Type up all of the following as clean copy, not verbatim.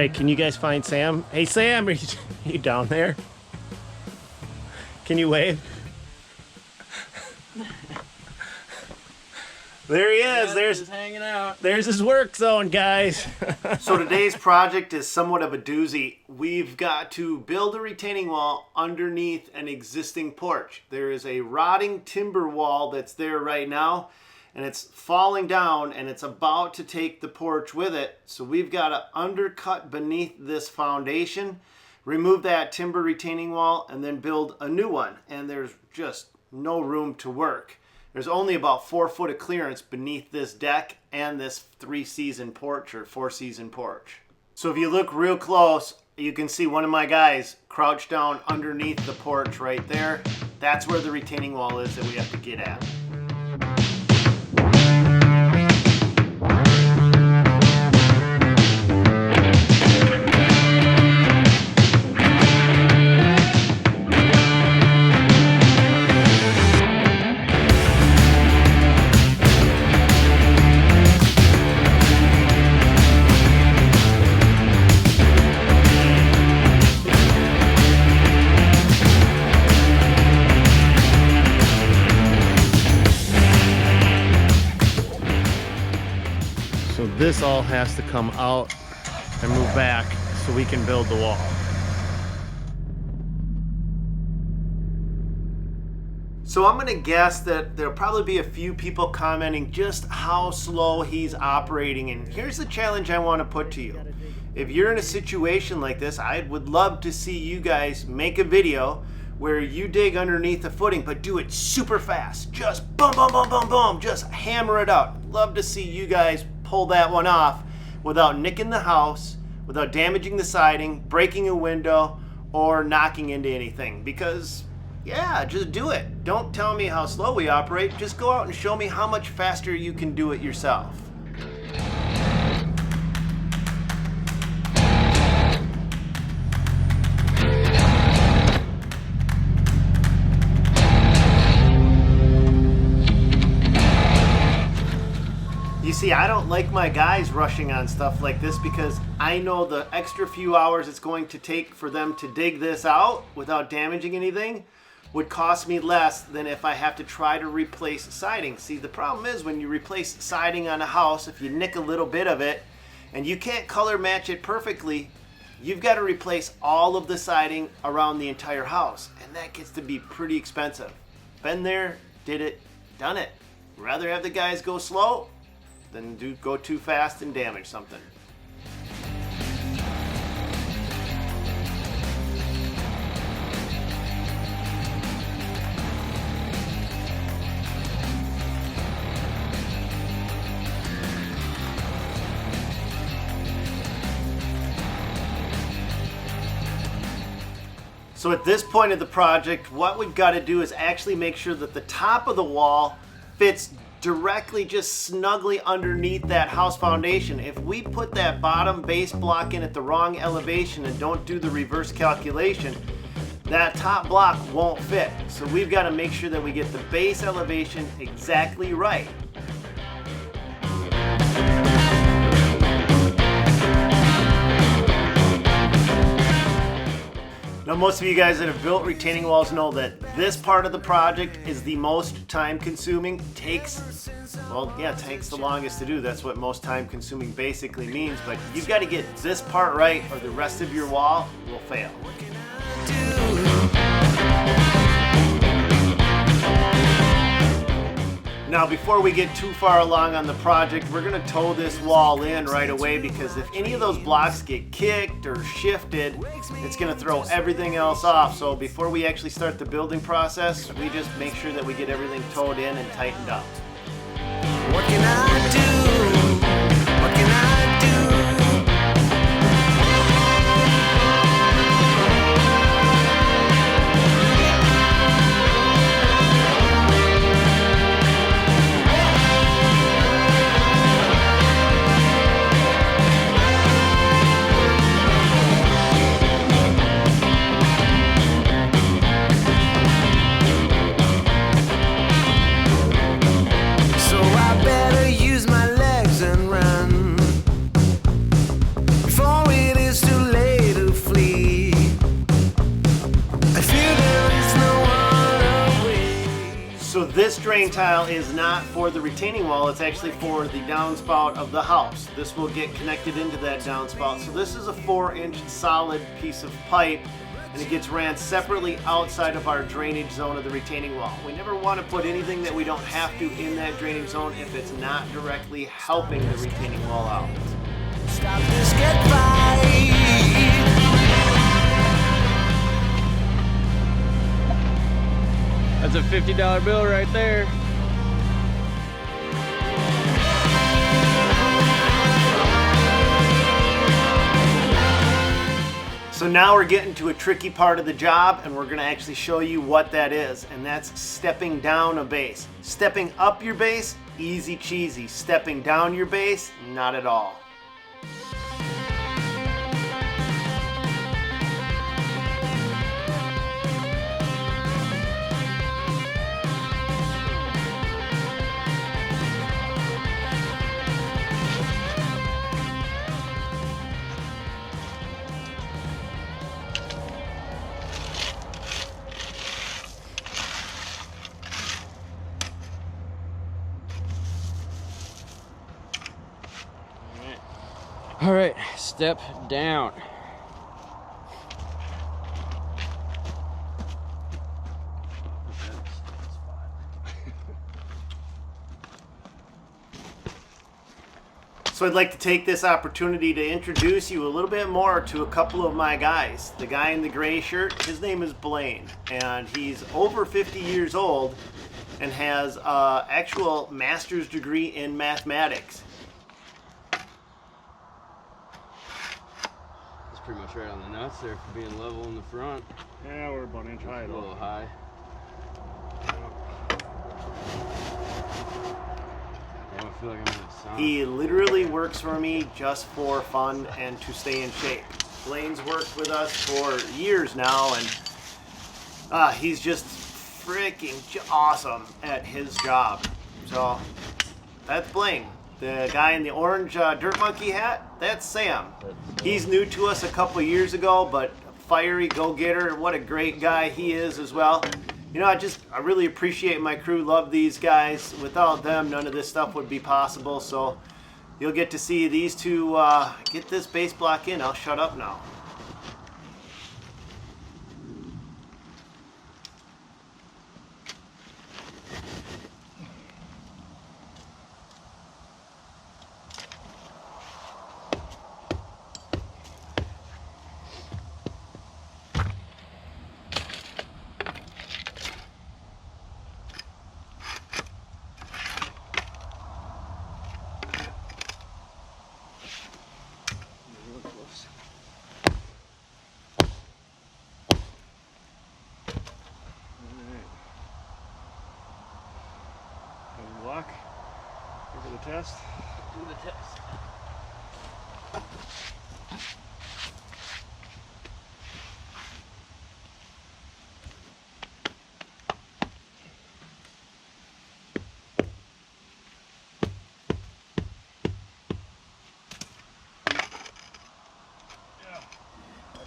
right, can you guys find Sam? Hey, Sam, are you down there? Can you wave? There he is. There's just hanging out. There's his work zone, guys. So today's project is somewhat of a doozy. We've got to build a retaining wall underneath an existing porch. There is a rotting timber wall that's there right now, and it's falling down, and it's about to take the porch with it. So we've got to undercut beneath this foundation, remove that timber retaining wall, and then build a new one. And there's just no room to work. There's only about 4 foot of clearance beneath this deck and this 3-season porch or 4-season porch. So if you look real close, you can see one of my guys crouched down underneath the porch right there. That's where the retaining wall is that we have to get at. So this all has to come out and move back so we can build the wall. So I'm gonna guess that there'll probably be a few people commenting just how slow he's operating. And here's the challenge I wanna put to you. If you're in a situation like this, I would love to see you guys make a video where you dig underneath the footing, but do it super fast. Just boom, boom, boom, boom, boom. Just hammer it out. Love to see you guys pull that one off without nicking the house, without damaging the siding, breaking a window, or knocking into anything. Because, yeah, just do it. Don't tell me how slow we operate. Just go out and show me how much faster you can do it yourself. You see, I don't like my guys rushing on stuff like this because I know the extra few hours it's going to take for them to dig this out without damaging anything would cost me less than if I have to try to replace siding. See, the problem is when you replace siding on a house, if you nick a little bit of it and you can't color match it perfectly, you've got to replace all of the siding around the entire house, and that gets to be pretty expensive. Been there, did it, done it. Rather have the guys go slow than go too fast and damage something. So at this point of the project, what we've got to do is actually make sure that the top of the wall fits directly, just snugly underneath that house foundation. If we put that bottom base block in at the wrong elevation and don't do the reverse calculation, that top block won't fit. So we've got to make sure that we get the base elevation exactly right. Now, most of you guys that have built retaining walls know that this part of the project is the most time consuming. Takes the longest to do. That's what most time consuming basically means. But you've got to get this part right or the rest of your wall will fail. Now, before we get too far along on the project, we're going to toe this wall in right away because if any of those blocks get kicked or shifted, it's going to throw everything else off. So before we actually start the building process, we just make sure that we get everything towed in and tightened up. What can I do? What can I do? So I better use my So this drain tile is not for the retaining wall, it's actually for the downspout of the house. This will get connected into that downspout. So this is a 4-inch solid piece of pipe, and it gets ran separately outside of our drainage zone of the retaining wall. We never want to put anything that we don't have to in that drainage zone if it's not directly helping the retaining wall out. Stop this, get by. That's a $50 bill right there. So now we're getting to a tricky part of the job, and we're going to actually show you what that is, and that's stepping down a base. Stepping up your base, easy cheesy. Stepping down your base, not at all. All right, step down. So I'd like to take this opportunity to introduce you a little bit more to a couple of my guys. The guy in the gray shirt, his name is Blaine, and he's over 50 years old and has an actual master's degree in mathematics. That's pretty much right on the nuts there for being level in the front. Yeah, we're about an inch high A little though. high. I don't feel like I'm in the sun. He literally works for me just for fun and to stay in shape. Blaine's worked with us for years now, and he's just freaking awesome at his job. So that's Blaine. The guy in the orange dirt monkey hat, that's Sam. He's new to us a couple years ago, but fiery go-getter. What a great guy he is as well. You know, I really appreciate my crew, love these guys. Without them, none of this stuff would be possible. So you'll get to see these two get this base block in. I'll shut up now. Walk over the test. Do the test. I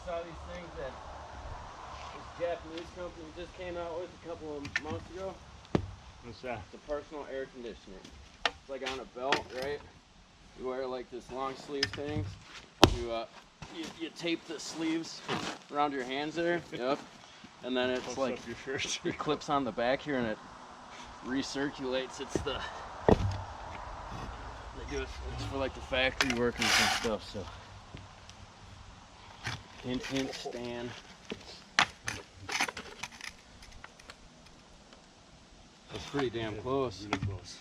saw these things that this Japanese company just came out with a couple of months ago. What's that? It's a personal air conditioner. It's like on a belt, right? You wear like this long sleeve thing. You tape the sleeves around your hands there. Yep. And then it's Close like up your shirt. it clips on the back here and it recirculates. It's it's for like the factory workers and stuff. So hint, hint, Stan. That's pretty damn close. Really close.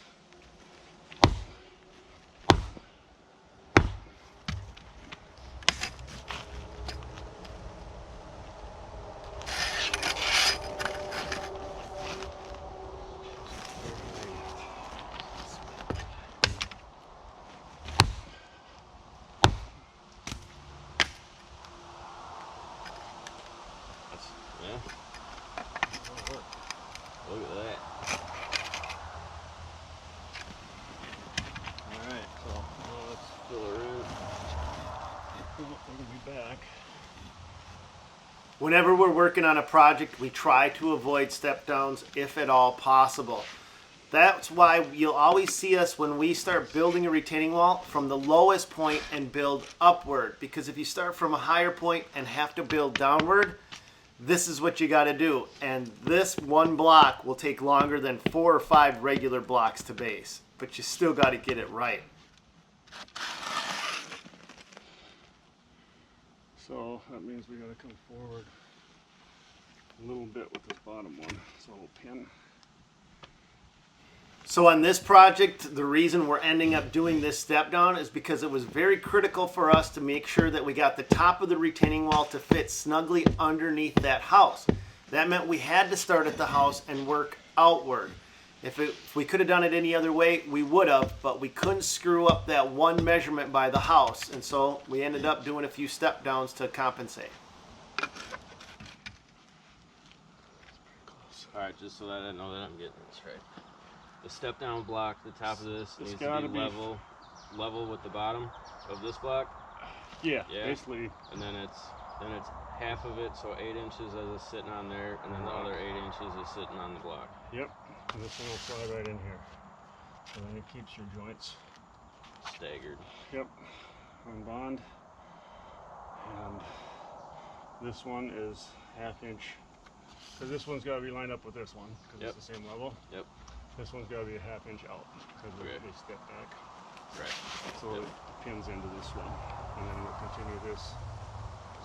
Yeah. Look at that. Whenever we're working on a project, we try to avoid step downs if at all possible. That's why you'll always see us when we start building a retaining wall from the lowest point and build upward. Because if you start from a higher point and have to build downward, this is what you got to do. And this one block will take longer than 4 or 5 regular blocks to base. But you still got to get it right. So that means we gotta come forward a little bit with this bottom one. So we'll pin. So on this project, the reason we're ending up doing this step down is because it was very critical for us to make sure that we got the top of the retaining wall to fit snugly underneath that house. That meant we had to start at the house and work outward. If we could have done it any other way, we would have, but we couldn't screw up that one measurement by the house, and so we ended up doing a few step downs to compensate. Alright, just so that I know that I'm getting this right. The step down block, the top of this needs to be level with the bottom of this block. Yeah, basically. And then it's half of it, so 8 inches as it's sitting on there, and then the other 8 inches is sitting on the block. Yep. And this one will slide right in here. So then it keeps your joints staggered. Yep. On bond. And this one is ½ inch. Because this one's got to be lined up with this one, because it's the same level. Yep. This one's got to be ½ inch out, because they step back. Right. So it pins into this one. And then we'll continue this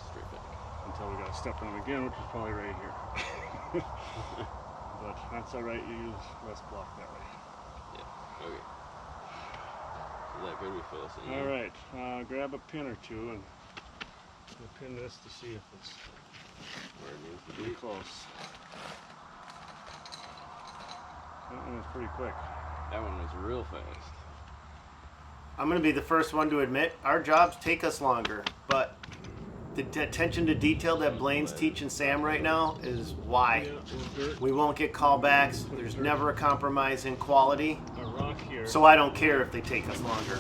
straight back until we got to step in it again, which is probably right here. But that's alright, you use less block that way. Yeah, okay. Is that good? We fill this in. Alright, grab a pin or two and we'll pin this to see if it's where it needs to be. pretty close. That one was pretty quick. That one was real fast. I'm going to be the first one to admit our jobs take us longer, but the attention to detail that Blaine's teaching Sam right now is why. We won't get callbacks. There's never a compromise in quality. A rock here. So I don't care if they take us longer.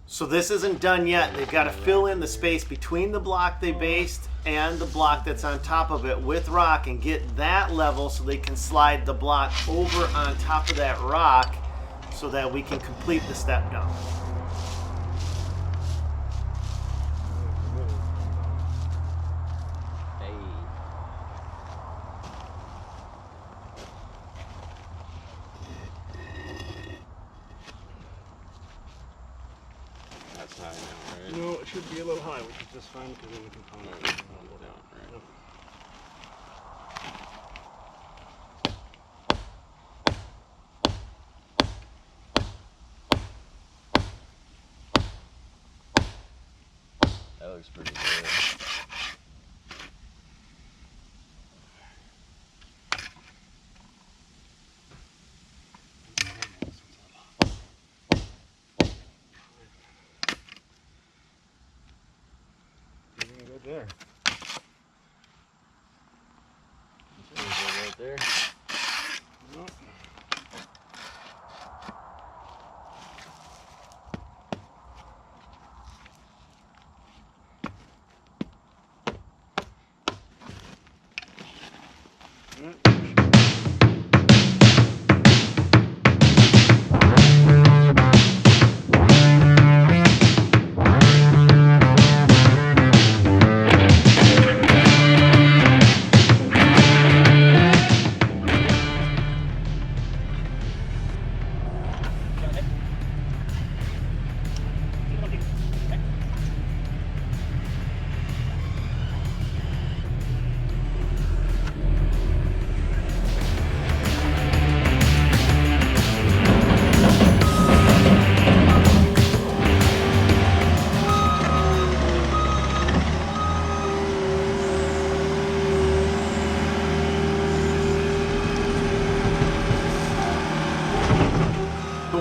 So this isn't done yet. They've got to fill in the space between the block they based and the block that's on top of it with rock and get that level so they can slide the block over on top of that rock so that we can complete the step down. That's high now, right? No, it should be a little high, which is just fine because then we can pound it down. Right. That looks pretty good. Good there. Right there. Nope.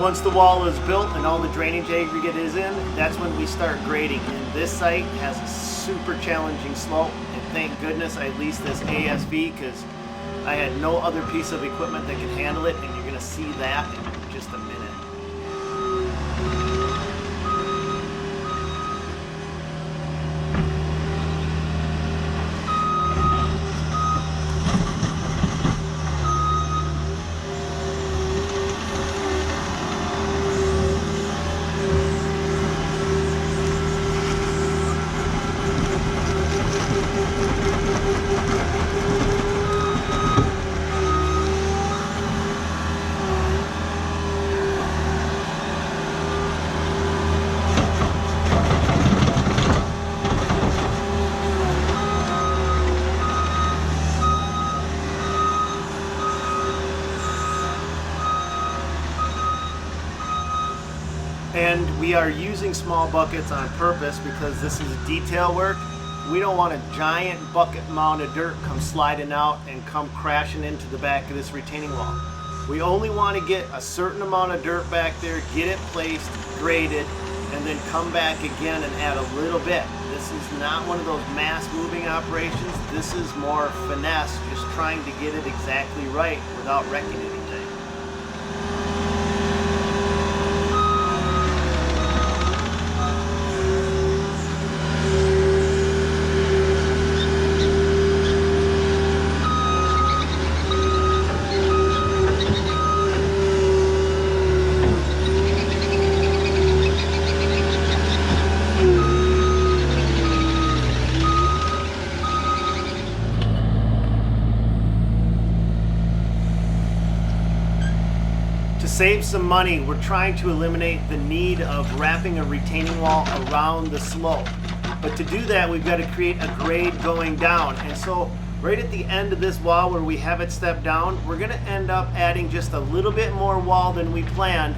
once the wall is built and all the drainage aggregate is in, that's when we start grading. And this site has a super challenging slope, and thank goodness I leased this ASV because I had no other piece of equipment that could handle it, and you're gonna see that in just a minute. And we are using small buckets on purpose because this is detail work. We don't want a giant bucket mound of dirt come sliding out and come crashing into the back of this retaining wall. We only want to get a certain amount of dirt back there, get it placed, graded, and then come back again and add a little bit. This is not one of those mass moving operations. This is more finesse, just trying to get it exactly right without wrecking anything. To save some money, we're trying to eliminate the need of wrapping a retaining wall around the slope. But to do that, we've got to create a grade going down. And so right at the end of this wall where we have it step down, we're going to end up adding just a little bit more wall than we planned.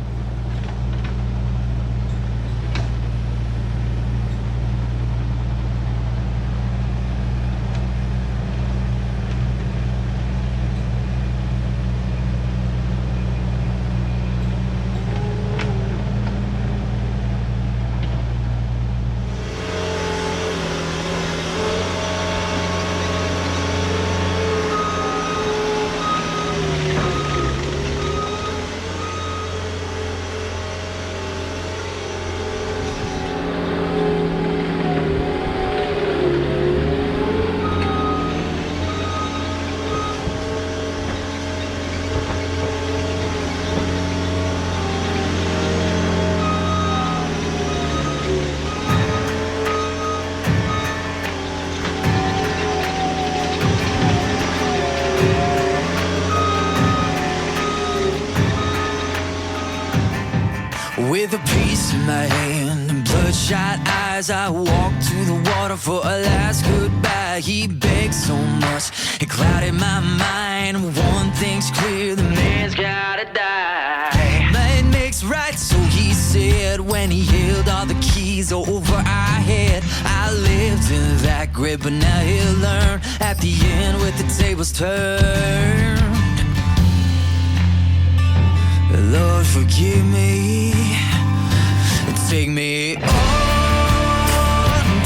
With a piece in my hand and bloodshot eyes, I walked to the water for a last goodbye. He begged so much, it clouded my mind. One thing's clear, the man's gotta die. Might makes right, so he said, when he held all the keys over our head. I lived in that grip, but now he'll learn at the end with the tables turned. Lord, forgive me. Take me on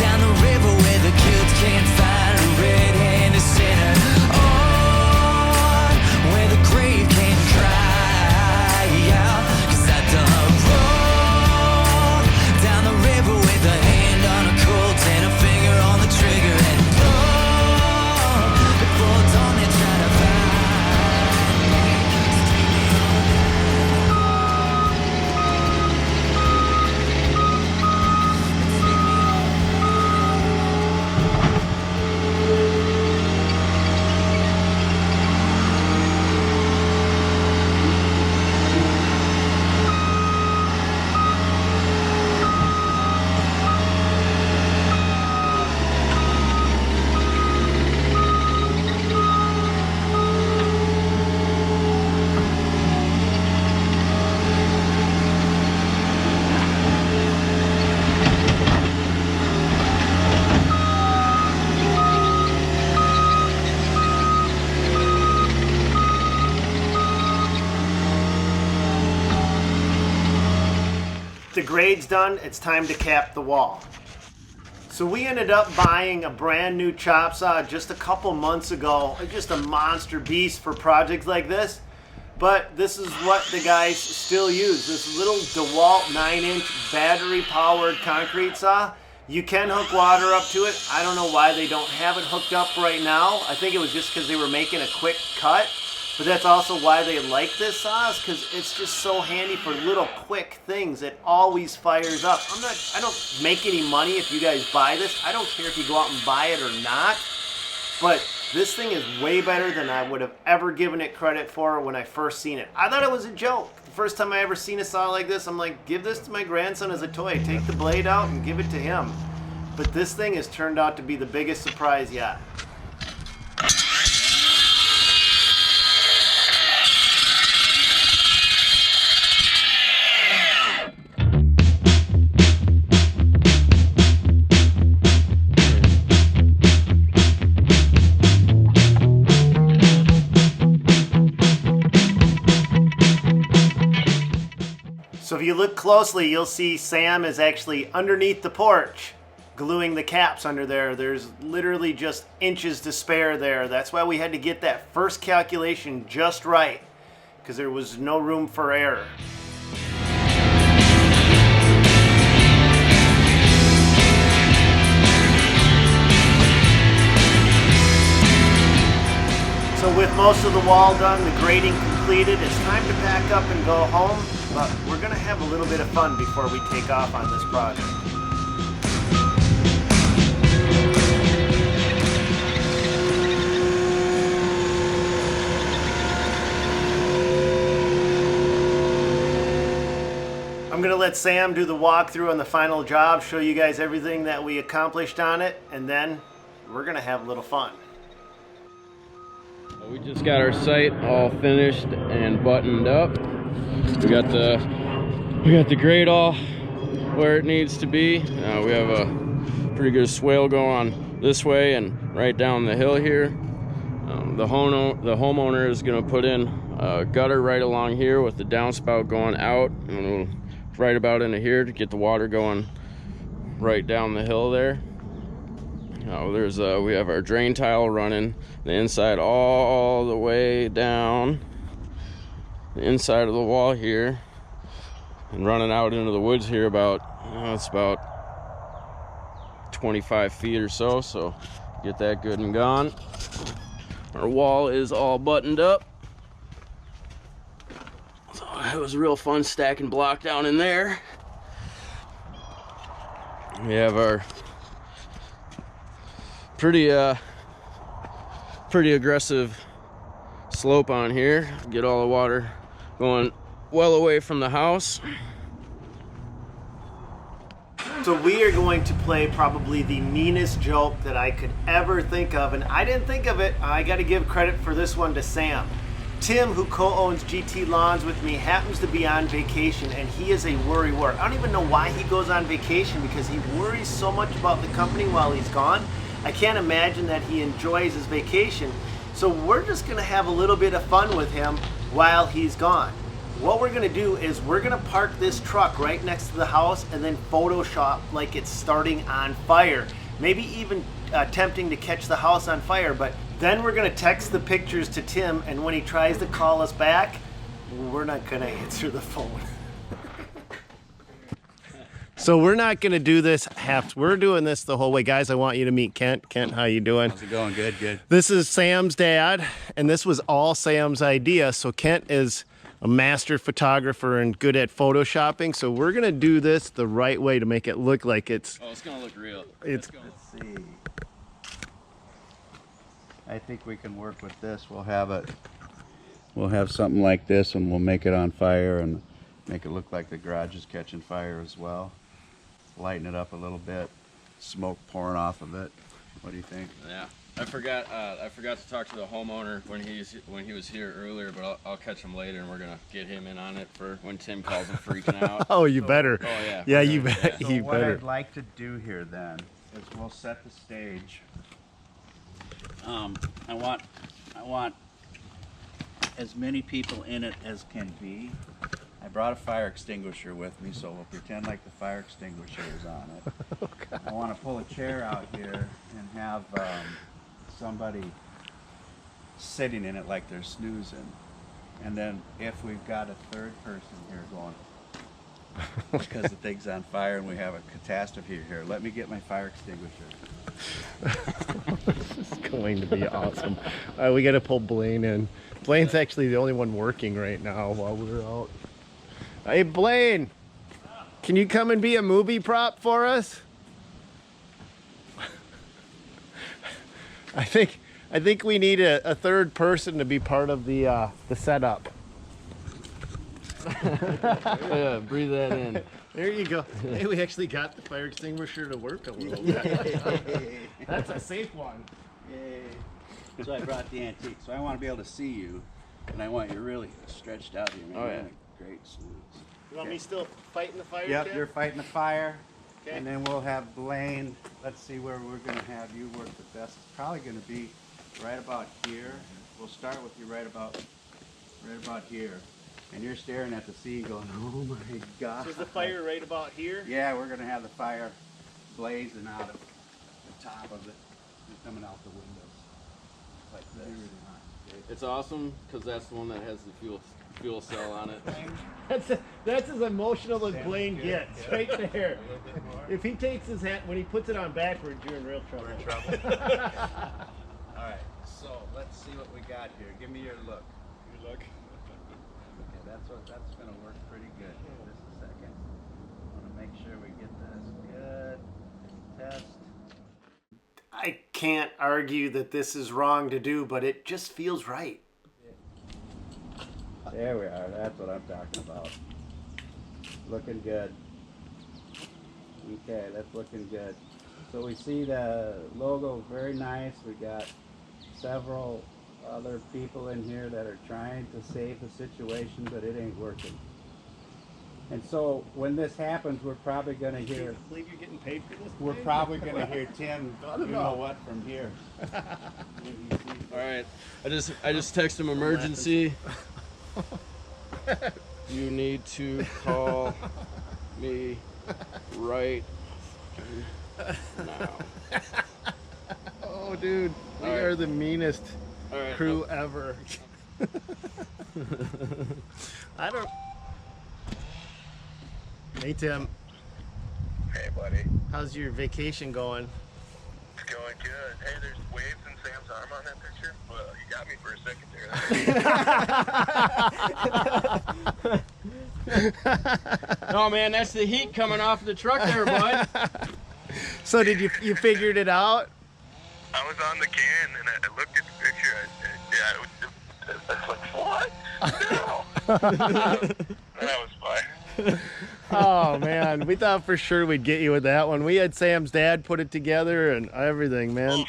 down the river where the guilt can't find a red-handed sinner. On where the grave can't cry out, 'cause I done wrong. Down the river with a hand on a Colt and a finger on the trigger, and long before dawn they try to find me. So take me on down. the grade's done, it's time to cap the wall. So we ended up buying a brand new chop saw just a couple months ago. It's just a monster beast for projects like this. But this is what the guys still use. This little DeWalt 9-inch battery-powered concrete saw. You can hook water up to it. I don't know why they don't have it hooked up right now. I think it was just because they were making a quick cut. But that's also why they like this saw, because it's just so handy for little quick things. It always fires up. I don't make any money if you guys buy this. I don't care if you go out and buy it or not. But this thing is way better than I would have ever given it credit for when I first seen it. I thought it was a joke. The first time I ever seen a saw like this, I'm like, give this to my grandson as a toy. Take the blade out and give it to him. But this thing has turned out to be the biggest surprise yet. So if you look closely, you'll see Sam is actually underneath the porch, gluing the caps under there. There's literally just inches to spare there. That's why we had to get that first calculation just right, because there was no room for error. So with most of the wall done, the grading completed, it's time to pack up and go home. But we're going to have a little bit of fun before we take off on this project. I'm going to let Sam do the walkthrough on the final job, show you guys everything that we accomplished on it, and then we're going to have a little fun. We just got our site all finished and buttoned up. We got the grade all where it needs to be. We have a pretty good swale going on this way and right down the hill here. The homeowner is going to put in a gutter right along here with the downspout going out, and right about into here to get the water going right down the hill there. We have our drain tile running the inside all the way down the inside of the wall here and running out into the woods here about it's about 25 feet or so get that good and gone. Our wall is all buttoned up, so it was real fun stacking block down in there. We have our pretty aggressive slope on here. Get all the water going well away from the house. So we are going to play probably the meanest joke that I could ever think of, and I didn't think of it. I got to give credit for this one to Sam. Tim, who co-owns GT Lawns with me, happens to be on vacation, and he is a worrywart. I don't even know why he goes on vacation, because he worries so much about the company while he's gone. I can't imagine that he enjoys his vacation. So we're just gonna have a little bit of fun with him while he's gone. What we're gonna do is we're gonna park this truck right next to the house and then Photoshop like it's starting on fire. Maybe even attempting to catch the house on fire, but then we're gonna text the pictures to Tim, and when he tries to call us back, we're not gonna answer the phone. So we're not going to do this we're doing this the whole way. Guys, I want you to meet Kent. Kent, how you doing? How's it going? Good, good. This is Sam's dad, and this was all Sam's idea. So Kent is a master photographer and good at photoshopping. So we're going to do this the right way to make it look like it's... Oh, it's going to look real. Let's see. I think we can work with this. We'll have something like this, and we'll make it on fire and make it look like the garage is catching fire as well. Lighten it up a little bit, smoke pouring off of it. What do you think? Yeah, I forgot to talk to the homeowner when he was here earlier, but I'll catch him later, and we're gonna get him in on it for when Tim calls him freaking out. Oh, you better. Oh yeah. Yeah, you bet. So You what better. I'd like to do here then is we'll set the stage. I want as many people in it as can be. I brought a fire extinguisher with me, so we'll pretend like the fire extinguisher is on it. I want to pull a chair out here and have somebody sitting in it like they're snoozing. And then if we've got a third person here going, because the thing's on fire and we have a catastrophe here, let me get my fire extinguisher. This is going to be awesome. We got to pull Blaine in. Blaine's actually the only one working right now while we're out. Hey Blaine, can you come and be a movie prop for us? I think we need a third person to be part of the setup. Yeah, breathe that in. There you go. Hey, we actually got the fire extinguisher to work a little bit. That's a safe one. Yay. So I brought the antique. So I want to be able to see you, and I want you really stretched out here. Man. Oh, yeah. Great snooze. You want me still fighting the fire? Yep, Ken? you're fighting the fire. Okay. And then we'll have Blaine. Let's see where we're going to have you work the best. It's probably going to be right about here. We'll start with you right about here. And you're staring at the sea going, oh my God. So is the fire right about here? Yeah, we're going to have the fire blazing out of the top of it and coming out the windows like this. It's awesome because that's the one that has the fuel cell on it. That's as emotional as Blaine gets, right there. If he takes his hat, when he puts it on backwards, you're in real trouble. We're in trouble. All right, so let's see what we got here. Give me your look. Your look. Okay, that's going to work pretty good. Just a second. I want to make sure we get this good. Test. I can't argue that this is wrong to do, but it just feels right. There we are. That's what I'm talking about. Looking good. Okay, that's looking good. So we see the logo, very nice. We got several other people in here that are trying to save the situation, but it ain't working. And so when this happens, we're probably going to hear. I believe you're getting paid for this. We're probably going to hear Tim. You know what from here. All right, I just text him emergency. You need to call me right now. Oh, dude, we All right. are the meanest All right, crew ever. I don't. Hey Tim, Hey, buddy. how's your vacation going? It's going good. Hey, there's waves in Sam's arm on that picture. Well, you got me for a second there. Oh man, that's the heat coming off the truck there, bud. So did you figured it out? I was on the can and I looked at the picture. I was like, what? No. That was fine. Oh man, we thought for sure we'd get you with that one. We had Sam's dad put it together and everything, man. You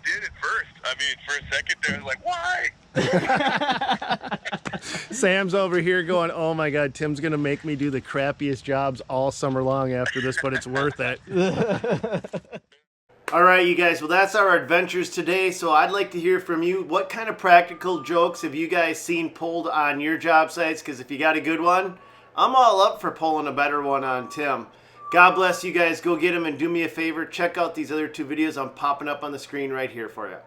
did it first. I mean, for a second there, I was like, why? Sam's over here going, oh my God, Tim's gonna make me do the crappiest jobs all summer long after this, but it's worth it. All right, you guys, well, that's our adventures today. So I'd like to hear from you. What kind of practical jokes have you guys seen pulled on your job sites? Because if you got a good one, I'm all up for pulling a better one on Tim. God bless you guys. Go get them and do me a favor. Check out these other two videos I'm popping up on the screen right here for you.